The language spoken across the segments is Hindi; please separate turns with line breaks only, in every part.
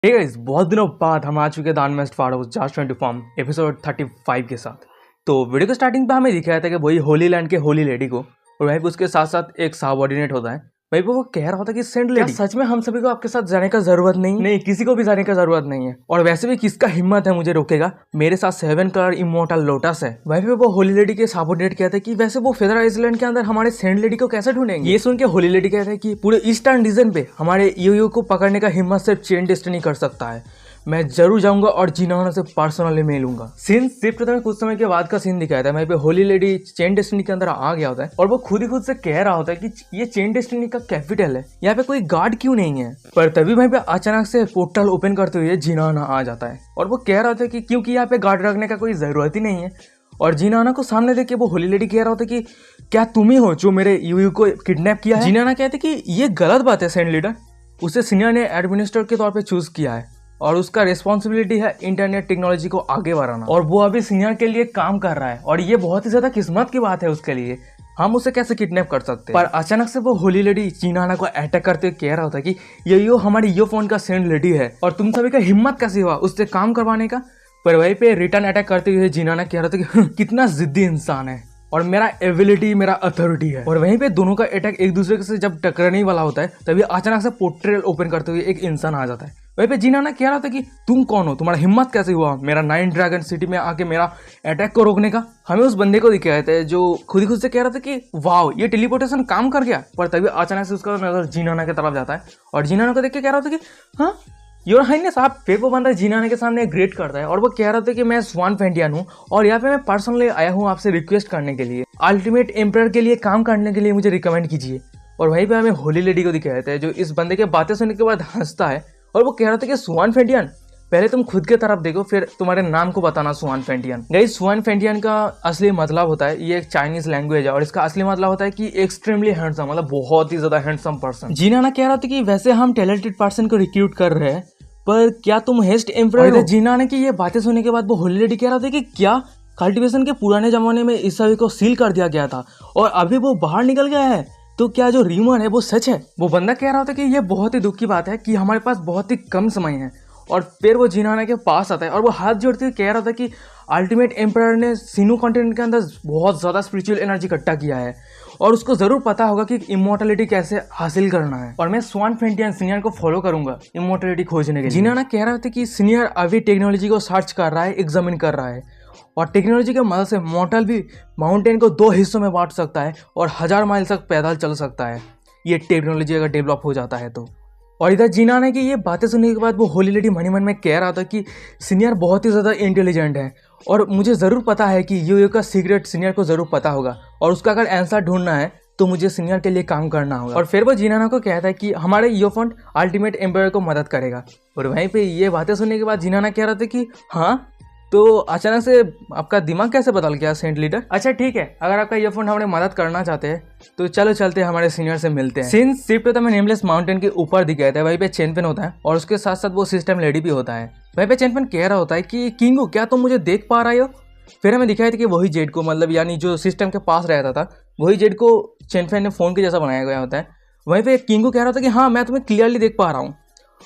हे गाइस, बहुत दिनों बाद हम आ चुके the unmessed part of just 20 form episode 35 के साथ। तो वीडियो के स्टार्टिंग पे हमें दिखाया था कि वही होली लैंड के होली लेडी को और वहीं पे उसके साथ साथ एक सबऑर्डिनेट होता है। वहीं पे वो कह रहा होता है कि सेंड लेडी, सच में हम सभी को आपके साथ जाने का जरूरत नहीं, किसी को भी जाने का जरूरत नहीं है। और वैसे भी किसका हिम्मत है मुझे रोकेगा, मेरे साथ 7 कलर इमोर्टल लोटस है। वहीं पे वो होली लेडी के सबऑर्डिनेट कहते हैं कि वैसे वो फेदर आइलैंड के अंदर हमारे सेंड लेडी को कैसे ढूंढेंगे। ये सुन के होली लेडी कहते हैं कि पूरे ईस्टर्न रीजन पे हमारे यूयू को पकड़ने का हिम्मत सिर्फ चेन डेस्टिनी कर सकता है। मैं जरूर जाऊंगा और जिनाना से पर्सनली मिलूंगा। सीन शिफ्ट होता है, कुछ समय के बाद का सीन दिखाया था। वहीं पे होली लेडी चेन डेस्टिनी के अंदर आ गया होता है और वो खुद ही खुद से कह रहा होता है कि ये चेन डेस्टिनी का कैपिटल है, यहाँ पे कोई गार्ड क्यों नहीं है। पर तभी वहीं पे अचानक से पोर्टल ओपन करते हुए जिनाना आ जाता है और वो कह रहा था कि क्योंकि यहाँ पे गार्ड रखने का कोई जरूरत ही नहीं है। और जिनाना को सामने देख के वो होली लेडी कह रहा होता है कि क्या तुम ही हो जो मेरे यूयू को किडनैप किया है। जिनाना कहते कि ये गलत बात है सेंड लीडर, उसे सीनियर ने एडमिनिस्ट्रेटर के तौर पे चूज किया है और उसका रिस्पॉन्सिबिलिटी है इंटरनेट टेक्नोलॉजी को आगे बढ़ाना, और वो अभी सीनियर के लिए काम कर रहा है और ये बहुत ही ज्यादा किस्मत की बात है उसके लिए। हम उसे कैसे किडनैप कर सकते हैं। पर अचानक से वो होली लेडी जिनाना को अटैक करते हुए कह रहा होता है कि ये हमारी यो फोन का सेंड लेडी है और तुम सभी का हिम्मत कैसे हुआ उससे काम करवाने का। पर वहीं पे रिटर्न अटैक करते हुए जिनाना कह रहा था कि कितना जिद्दी इंसान है और मेरा एबिलिटी मेरा अथॉरिटी है। और वहीं पे दोनों का अटैक एक दूसरे से जब टकराने वाला होता है तभी अचानक से पोर्टल ओपन करते हुए एक इंसान आ जाता है। वहीं पे जिनाना कह रहा था कि तुम कौन हो, तुम्हारा हिम्मत कैसे हुआ मेरा 9 ड्रैगन सिटी में आके मेरा अटैक को रोकने का। हमें उस बंदे को दिखाया था जो खुद ही खुद से कह रहा था कि वाह ये टेलीपोर्टेशन काम कर गया। पर तभी अचानक से उसका नजर जिनाना की तरफ जाता है और जिनाना को देख के कह रहा था कि हाँ योर हाइनेस। आप फिर वो बंदा जिनाना के सामने ग्रेट करता है और वो कह रहा था कि मैं स्वान फेंटियन हूँ और यहाँ पे मैं पर्सनली आया हूँ आपसे रिक्वेस्ट करने के लिए, अल्टीमेट एम्पायर के लिए काम करने के लिए मुझे रिकमेंड कीजिए। और वहीं पे हमें होली लेडी को दिखाया था जो इस बंदे के बातें सुनने के बाद हंसता है और वो कह रहा था कि स्वान फेंटियन पहले तुम खुद के तरफ देखो फिर तुम्हारे नाम को बताना स्वान फेंटियन। गाइस स्वान फेंटियन का असली मतलब होता है, ये एक चाइनीज लैंग्वेज है और इसका असली मतलब होता है कि एक्सट्रीमली हैंडसम, मतलब बहुत ही ज्यादा हैंडसम पर्सन। जिनाना कह रहा था कि वैसे हम टैलेंटेड पर्सन को रिक्रूट कर रहे हैं पर क्या तुम हेस्ट एम्परर हो। जिनाना की ये बातें सुनने के बाद वो होली लेडी कह रहा था कि क्या कल्टीवेशन के पुराने जमाने में इस सभी को सील कर दिया गया था और अभी वो बाहर निकल गया है, तो क्या जो र्यूमर है वो सच है। वो बंदा कह रहा था कि ये बहुत ही दुख की बात है कि हमारे पास बहुत ही कम समय है। और फिर वो जिनाना के पास आता है और वो हाथ जोड़ते हुए कह रहा था कि अल्टीमेट एम्परर ने सीनू कॉन्टिनेंट के अंदर बहुत ज़्यादा स्पिरिचुअल एनर्जी इकट्ठा किया है और उसको जरूर पता होगा कि इमोर्टलिटी कैसे हासिल करना है और मैं स्वान फेंटियन सीनियर को फॉलो करूंगा इमोर्टलिटी खोजने के लिए। जिनाना कह रहा था कि सीनियर अभी टेक्नोलॉजी को सर्च कर रहा है, एग्जामिन कर रहा है और टेक्नोलॉजी की मदद से मॉर्टल भी माउंटेन को 2 हिस्सों में बांट सकता है और 1000 माइल तक पैदल चल सकता है, ये टेक्नोलॉजी अगर डेवलप हो जाता है तो। और इधर जिनाना की ये बातें सुनने के बाद वो होली लेडी मनी मन में कह रहा था कि सीनियर बहुत ही ज़्यादा इंटेलिजेंट है और मुझे ज़रूर पता है कि यूयू का सीक्रेट सीनियर को ज़रूर पता होगा और उसका अगर आंसर ढूंढना है तो मुझे सीनियर के लिए काम करना होगा। और फिर वो जिनाना को कहता है कि हमारे ईयोफोन अल्टीमेट एम्पायर को मदद करेगा। और वहीं पे ये बातें सुनने के बाद जिनाना कह रहा था कि हाँ तो अचानक से आपका दिमाग कैसे बदल गया सेंट लीडर। अच्छा ठीक है, अगर आपका ईयरफोन हमारे मदद करना चाहते हैं तो चलो चलते हैं हमारे सीनियर से मिलते हैं। सीन शिफ्ट होता है नेमलेस माउंटेन के ऊपर दिखाया था। वहीं पे चेनपेन होता है और उसके साथ साथ वो सिस्टम लेडी भी होता है। वहीं पे चेनपेन कह रहा होता है कि किंगू क्या तुम मुझे देख पा रहे हो। फिर हमें दिखाया था कि वही जेड को, मतलब यानी जो सिस्टम के पास रहता था वही जेड को चेनपेन ने फोन के जैसा बनाया गया होता है। वहीं पे किंगू कह रहा था कि हाँ मैं तुम्हें क्लियरली देख पा रहा हूँ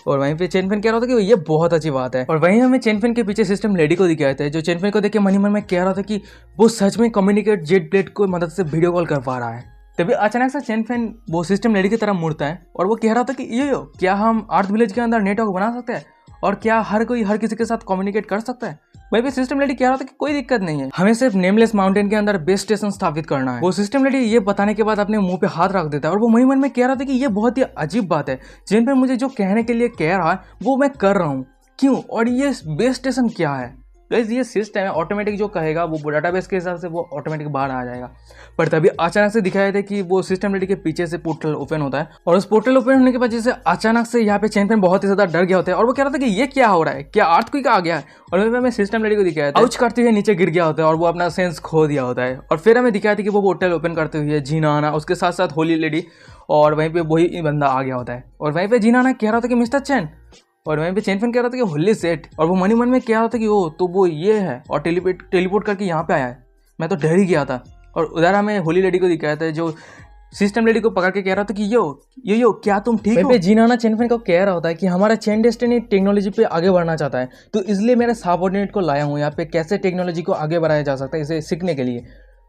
और वहीं पे चेनफेन कह रहा था कि ये बहुत अच्छी बात है। और वहीं हमें चेनफेन के पीछे सिस्टम लेडी को दिखाया था जो चेनफेन को देख के मन में कह रहा था कि वो सच में कम्युनिकेट जेट प्लेट को मदद से वीडियो कॉल कर पा रहा है। तभी अचानक से चेनफेन वो सिस्टम लेडी की तरफ मुड़ता है और वो कह रहा था कि यो क्या हम अर्थ विलेज के अंदर नेटवर्क बना सकते हैं और क्या हर कोई हर किसी के साथ कम्युनिकेट कर सकता है। वहीं पे सिस्टम लेडी कह रहा था कि कोई दिक्कत नहीं है, हमें सिर्फ नेमलेस माउंटेन के अंदर बेस स्टेशन स्थापित करना है। वो सिस्टम लेडी ये बताने के बाद अपने मुंह पे हाथ रख देता है और वो मन में कह रहा था कि ये बहुत ही अजीब बात है, जिन पे मुझे जो कहने के लिए कह रहा है वो मैं कर रहा हूँ क्यों, और ये बेस स्टेशन क्या है। गाइस ये सिस्टम है, ऑटोमेटिक जो कहेगा वो डाटाबेस के हिसाब से वो ऑटोमेटिक बाहर आ जाएगा। पर तभी अचानक से दिखाया था कि वो सिस्टम लेडी के पीछे से पोर्टल ओपन होता है और उस पोर्टल ओपन होने के बाद जैसे अचानक से यहाँ पे चेनपेन बहुत ही ज्यादा डर गया होता है और वो कह रहा था कि ये क्या हो रहा है, क्या अर्थक्वेक आ गया है। और हमें सिस्टम लेडी को दिखाया था आउच करते हुए नीचे गिर गया होता है और वो अपना सेंस खो दिया होता है। और फिर हमें दिखाया था कि वो पोर्टल ओपन करते हुए जिनाना उसके साथ साथ होली लेडी और वहीं पे वही बंदा आ गया होता है। और वहीं पे जिनाना कह रहा था कि मिस्टर चैन, और वहीं पे चेनफेन कह रहा था कि होली सेट, और वो मन में कह रहा था कि ओ तो वो ये है और टेलीपोर्ट करके यहाँ पे आया है, मैं तो डर ही गया था। और उधर हमें होली लेडी को दिखाया था जो सिस्टम लेडी को पकड़ के कह रहा था कि यो क्या तुम ठीक हो? जीनाना चेनफेन को कह रहा होता है कि हमारा चेन डेस्टिनी टेक्नोलॉजी पे आगे बढ़ना चाहता है, तो इसलिए मेरे सबऑर्डिनेट को लाया हूँ यहाँ पे कैसे टेक्नोलॉजी को आगे बढ़ाया जा सकता है इसे सीखने के लिए।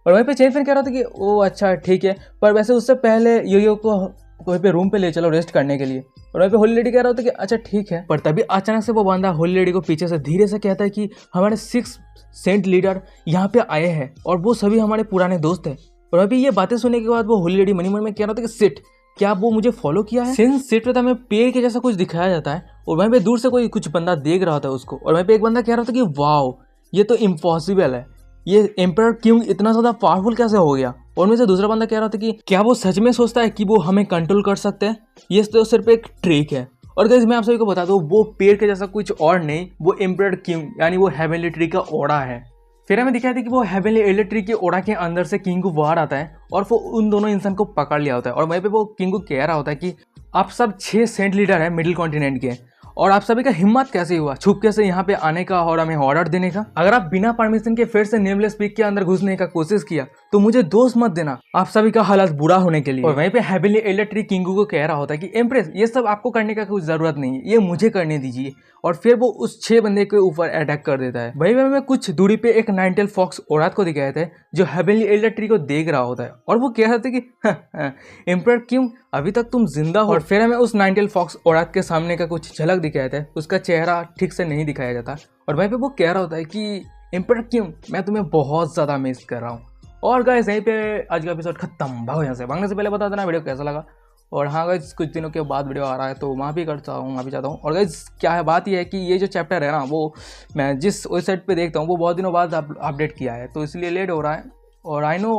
और वहीं पे चेनफेन कह रहा था कि ओ अच्छा ठीक है, पर वैसे उससे पहले यो को वहीं पे रूम पे ले चलो रेस्ट करने के लिए। और वहीं पे होली लेडी कह रहा होता है कि अच्छा ठीक है, पर तभी अचानक से वो बंदा होली लेडी को पीछे से धीरे से कहता है कि हमारे 6 सेंट लीडर यहाँ पे आए हैं और वो सभी हमारे पुराने दोस्त हैं। और अभी ये बातें सुनने के बाद वो होली लेडी मनी मन में कह रहा था कि सिट, क्या वो मुझे फॉलो किया है? सिंस सिट पे हमें पेड़ के जैसा कुछ दिखाया जाता है और वहीं पे दूर से कोई कुछ बंदा देख रहा था उसको। और वहीं पे एक बंदा कह रहा था कि वाओ ये तो इम्पॉसिबल है, ये एम्परर किंग इतना ज़्यादा पावरफुल कैसे हो गया? और उनमें से दूसरा बंदा कह रहा था कि क्या वो सच में सोचता है कि वो हमें कंट्रोल कर सकते हैं? ये तो सिर्फ एक ट्रिक है। और गाइस मैं आप सभी को बता दूं, वो पेड़ के जैसा कुछ और नहीं, वो एम्परर किंग यानी वो हेवनली ट्री का ओड़ा है। फिर हमें दिखाया था कि वो हेवनली एल्डर ट्री के ओड़ा के अंदर से किंगू बाहर आता है और वो उन दोनों इंसान को पकड़ लिया होता है। और वहीं पे वो किंगू कह रहा होता है कि आप सब 6 सेंट लीडर हैं मिडिल कॉन्टिनेंट के, और आप सभी का हिम्मत कैसे हुआ छुपके से यहाँ पे आने का और हमें ऑर्डर देने का? अगर आप बिना परमिशन के फिर से नेमलेस पीक के अंदर घुसने का कोशिश किया तो मुझे दोष मत देना आप सभी का हालत बुरा होने के लिए। और वहीं पे हेवनली एल्डर ट्री किंगू को कह रहा होता है कि एम्प्रेस ये सब आपको करने का कुछ जरूरत नहीं है, ये मुझे करने दीजिए। और फिर वो उस 6 बंदे के ऊपर अटैक कर देता है। वहीं में कुछ दूरी पे एक नाइनटेल फॉक्स औरत को दिखाए थे जो हेवनली एल्डर ट्री को देख रहा होता है और वो कह रहा था कि एम्परर क्यों अभी तक तुम जिंदा हो? और फिर हमें उस नाइनटेल फॉक्स औरत के सामने का कुछ झलक दिखाया था, उसका चेहरा ठीक से नहीं दिखाया जाता। और वहीं पे वो कह रहा होता है कि एम्परर क्यों मैं तुम्हें बहुत ज़्यादा मिस कर रहा हूँ। और गाइस यहीं पे आज का एपिसोड खत्म। भागो यहाँ से, भागने से पहले बता देना वीडियो कैसा लगा। और हाँ गाइस कुछ दिनों के बाद वीडियो आ रहा है तो वहाँ भी करता हूँ, वहाँ भी चाहता हूँ। और गाइस क्या है बात यह है कि ये जो चैप्टर है ना वो मैं जिस वेबसाइट पे देखता हूँ वो बहुत दिनों बाद अपडेट किया है, तो इसलिए लेट हो रहा है। और आई नो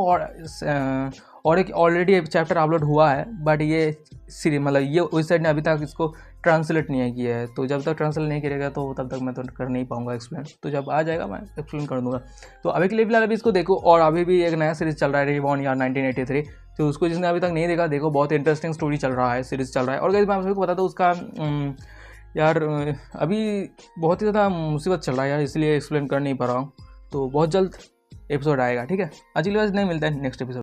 और एक ऑलरेडी एक चैप्टर अपलोड हुआ है, बट ये सीरीज मतलब ये वेबसाइट ने अभी तक इसको ट्रांसलेट नहीं किया है, तो जब तक ट्रांसलेट नहीं करेगा तो तब तक मैं तो कर नहीं पाऊंगा एक्सप्लेन। तो जब आ जाएगा मैं एक्सप्लेन कर दूंगा। तो अभी के लिए फिलहाल अभी इसको देखो। और अभी भी एक नया सीरीज चल रहा है रिबॉर्न यार 1983, तो उसको जिसने अभी तक नहीं देखा देखो, बहुत इंटरेस्टिंग स्टोरी चल रहा है, सीरीज चल रहा है। और गाइस मैं आप सभी को बता दूं उसका यार अभी बहुत ही ज़्यादा मुसीबत चल रहा है यार, इसलिए एक्सप्लेन कर नहीं पा रहा हूँ। तो बहुत जल्द एपिसोड आएगा, ठीक है? आज के लिए नहीं मिलता है नेक्स्ट एपिसोड।